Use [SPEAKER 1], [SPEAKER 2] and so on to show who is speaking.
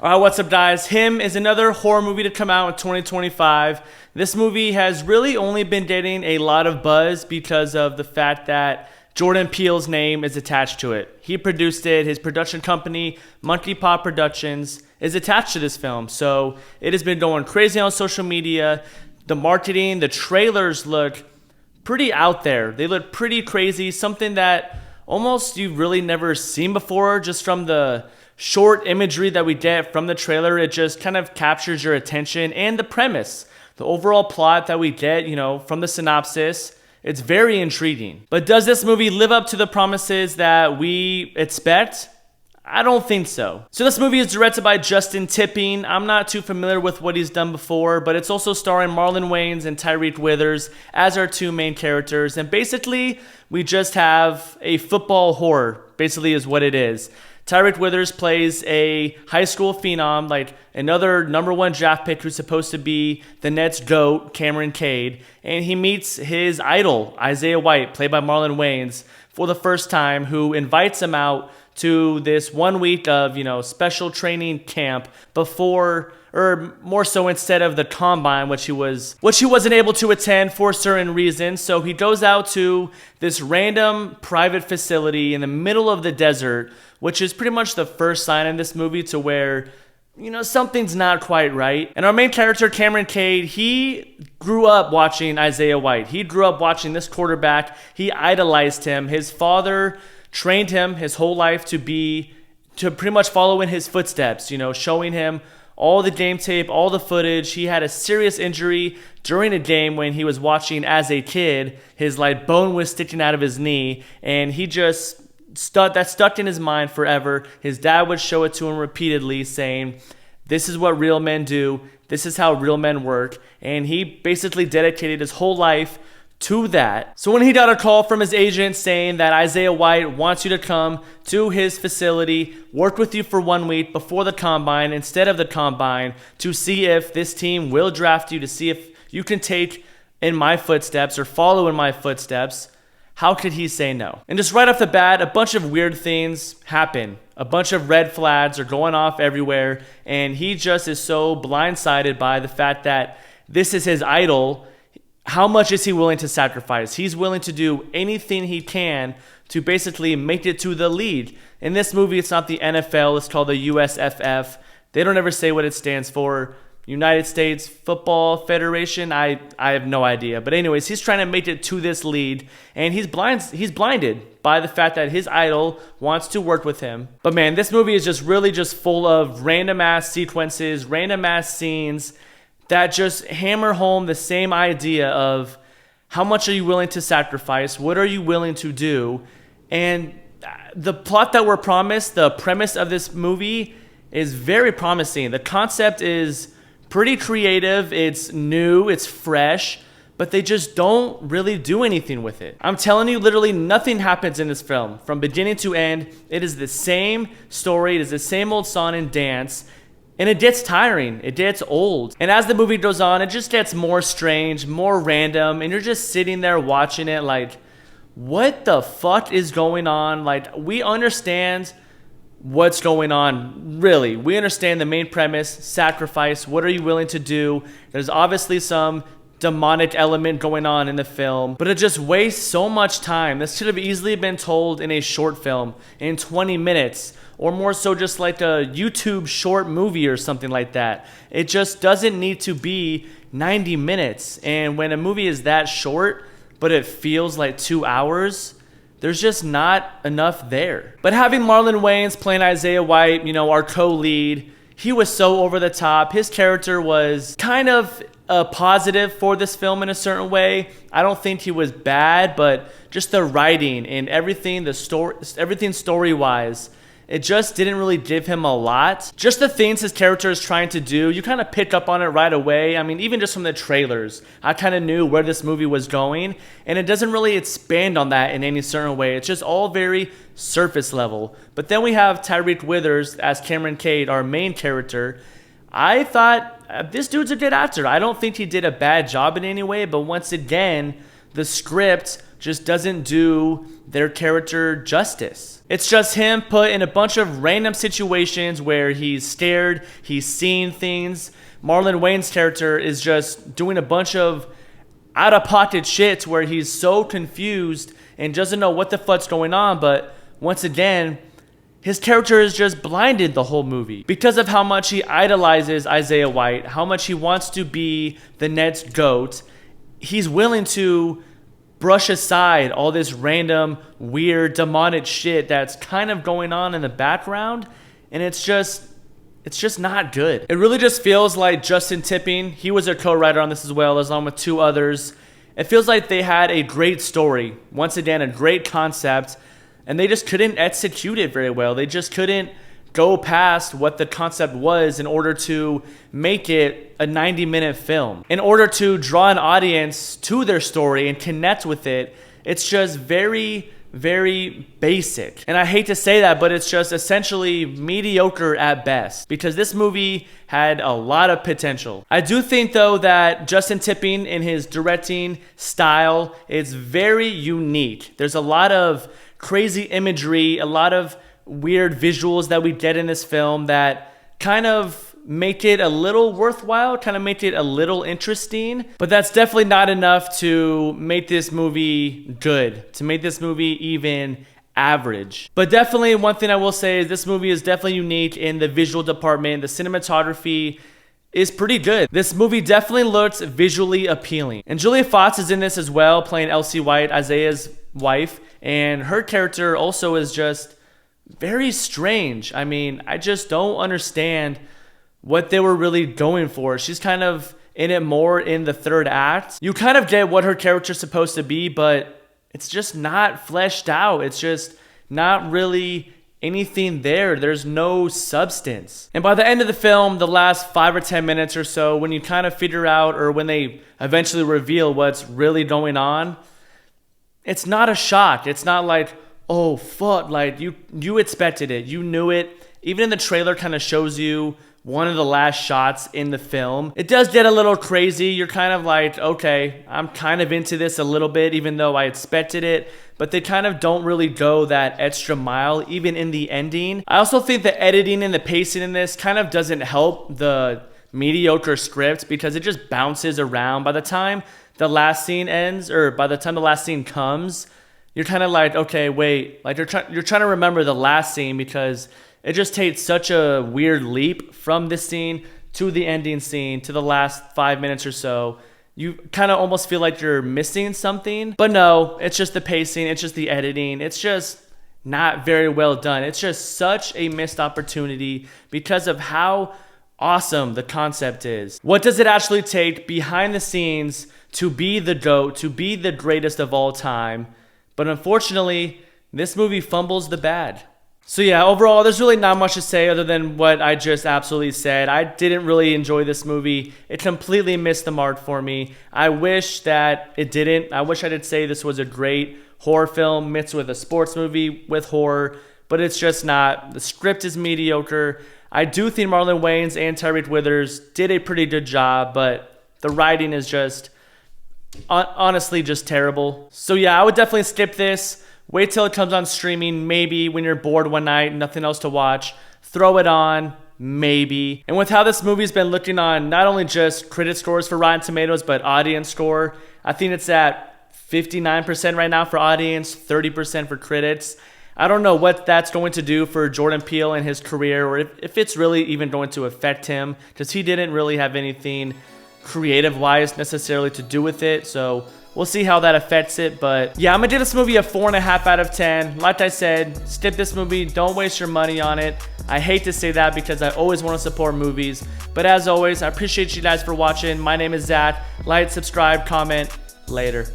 [SPEAKER 1] All right, what's up, guys? Him is another horror movie to come out in 2025. This movie has really only been getting a lot of buzz because of the fact that Jordan Peele's name is attached to it. He produced it. His production company, Monkey Paw Productions, is attached to this film. So it has been going crazy on social media. The marketing, the trailers look pretty out there. They look pretty crazy, something that almost you've really never seen before. Just from the short imagery that we get from the trailer, it just kind of captures your attention, and the premise, the overall plot that we get, from the synopsis, it's very intriguing. But does this movie live up to the promises that we expect? I don't think so. So this movie is directed by Justin Tipping. I'm not too familiar with what he's done before, but it's also starring Marlon Wayans and Tyreek Withers as our two main characters. And basically, we just have a football horror, basically is what it is. Tyreek Withers plays a high school phenom, like another number one draft pick who's supposed to be the Nets' GOAT, Cameron Cade. And he meets his idol, Isaiah White, played by Marlon Wayans, for the first time, who invites him out to this 1 week of, special training camp before, or more so instead of the combine, which he wasn't able to attend for certain reasons. So he goes out to this random private facility in the middle of the desert, which is pretty much the first sign in this movie to where, something's not quite right. And our main character, Cameron Cade, he grew up watching Isaiah White. He grew up watching this quarterback. He idolized him. His father trained him his whole life to pretty much follow in his footsteps, showing him all the game tape, all the footage. He had a serious injury during a game when he was watching as a kid. His bone was sticking out of his knee, and he just stuck in his mind forever. His dad would show it to him repeatedly, saying, "This is what real men do. This is how real men work." And he basically dedicated his whole life to that. So when he got a call from his agent saying that Isaiah White wants you to come to his facility, work with you for 1 week before the combine, instead of the combine, to see if this team will draft you, to see if you can take in my footsteps or follow in my footsteps, how could he say no? And just right off the bat, a bunch of weird things happen. A bunch of red flags are going off everywhere, and he just is so blindsided by the fact that this is his idol. How much is he willing to sacrifice? He's willing to do anything he can to basically make it to the league. In this movie, it's not the NFL, it's called the USFF. They don't ever say what it stands for. United States Football Federation, I have no idea. But anyways, he's trying to make it to this league, and he's blinded by the fact that his idol wants to work with him. But man, this movie is just really just full of random ass sequences, random ass scenes that just hammer home the same idea of how much are you willing to sacrifice, what are you willing to do. And the plot that we're promised, the premise of this movie is very promising. The concept is pretty creative, it's new, it's fresh, but they just don't really do anything with it. I'm telling you, literally nothing happens in this film. From beginning to end, it is the same story, it is the same old song and dance. And it gets tiring, it gets old. And as the movie goes on, it just gets more strange, more random, and you're just sitting there watching it like, what the fuck is going on? We understand what's going on, really. We understand the main premise, sacrifice, what are you willing to do? There's obviously some demonic element going on in the film, but it just wastes so much time. This should have easily been told in a short film, in 20 minutes, or more so just like a YouTube short movie or something like that. It just doesn't need to be 90 minutes. And when a movie is that short, but it feels like 2 hours, there's just not enough there. But having Marlon Wayans playing Isaiah White, our co-lead, he was so over the top. His character was kind of a positive for this film in a certain way. I don't think he was bad, but just the writing and everything, everything story-wise, it just didn't really give him a lot. Just the things his character is trying to do, you kind of pick up on it right away. I mean, even just from the trailers, I kind of knew where this movie was going, and it doesn't really expand on that in any certain way. It's just all very surface level. But then we have Tyreek Withers as Cameron Cade, our main character. I thought, this dude's a good actor. I don't think he did a bad job in any way, but once again, the script just doesn't do their character justice. It's just him put in a bunch of random situations where he's scared, he's seeing things. Marlon Wayans' character is just doing a bunch of out-of-pocket shit where he's so confused and doesn't know what the fuck's going on. But once again, his character is just blinded the whole movie because of how much he idolizes Isaiah White, how much he wants to be the next GOAT. He's willing to brush aside all this random, weird, demonic shit that's kind of going on in the background, and it's just not good. It really just feels like Justin Tipping, he was a co-writer on this as well, along with two others. It feels like they had a great story, once again, a great concept, and they just couldn't execute it very well. They just couldn't go past what the concept was in order to make it a 90-minute film. In order to draw an audience to their story and connect with it, it's just very, very basic. And I hate to say that, but it's just essentially mediocre at best, because this movie had a lot of potential. I do think, though, that Justin Tipping in his directing style is very unique. There's a lot of crazy imagery, a lot of weird visuals that we get in this film that kind of make it a little worthwhile, kind of make it a little interesting, but that's definitely not enough to make this movie good, to make this movie even average. But definitely one thing I will say is this movie is definitely unique in the visual department. The cinematography is pretty good. This movie definitely looks visually appealing. And Julia Fox is in this as well, playing Elsie White, Isaiah's wife, and her character also is just very strange. I mean, I just don't understand what they were really going for. She's kind of in it more in the third act. You kind of get what her character's supposed to be, but it's just not fleshed out. It's just not really anything there. There's no substance. And by the end of the film, the last 5 or 10 minutes or so, when you kind of figure out, or when they eventually reveal what's really going on, it's not a shock. It's not like, oh fuck, like you expected it, you knew it. Even in the trailer kind of shows you one of the last shots in the film. It does get a little crazy. You're kind of like, okay, I'm kind of into this a little bit, even though I expected it, but they kind of don't really go that extra mile, even in the ending. I also think the editing and the pacing in this kind of doesn't help the mediocre script, because it just bounces around. By the time the last scene ends, or by the time the last scene comes, you're kind of like, okay, wait, like you're trying to remember the last scene, because it just takes such a weird leap from this scene to the ending scene to the last 5 minutes or so. You kind of almost feel like you're missing something. But no, it's just the pacing, it's just the editing. It's just not very well done. It's just such a missed opportunity because of how awesome the concept is. What does it actually take behind the scenes to be the GOAT, to be the greatest of all time? But unfortunately, this movie fumbles the bag. So yeah, overall, there's really not much to say other than what I just absolutely said. I didn't really enjoy this movie. It completely missed the mark for me. I wish that it didn't. I wish I did say this was a great horror film mixed with a sports movie with horror, but it's just not. The script is mediocre. I do think Marlon Wayans and Tyreek Withers did a pretty good job, but the writing is just honestly just terrible. So yeah, I would definitely skip this. Wait till it comes on streaming, maybe when you're bored one night, nothing else to watch. Throw it on, maybe. And with how this movie's been looking on not only just critic scores for Rotten Tomatoes, but audience score, I think it's at 59% right now for audience, 30% for critics. I don't know what that's going to do for Jordan Peele and his career, or if it's really even going to affect him, because he didn't really have anything creative-wise necessarily to do with it. So we'll see how that affects it. But yeah, I'm gonna give this movie a 4.5 out of 10. Like I said, skip this movie. Don't waste your money on it. I hate to say that because I always want to support movies. But as always, I appreciate you guys for watching. My name is Zach. Like, subscribe, comment. Later.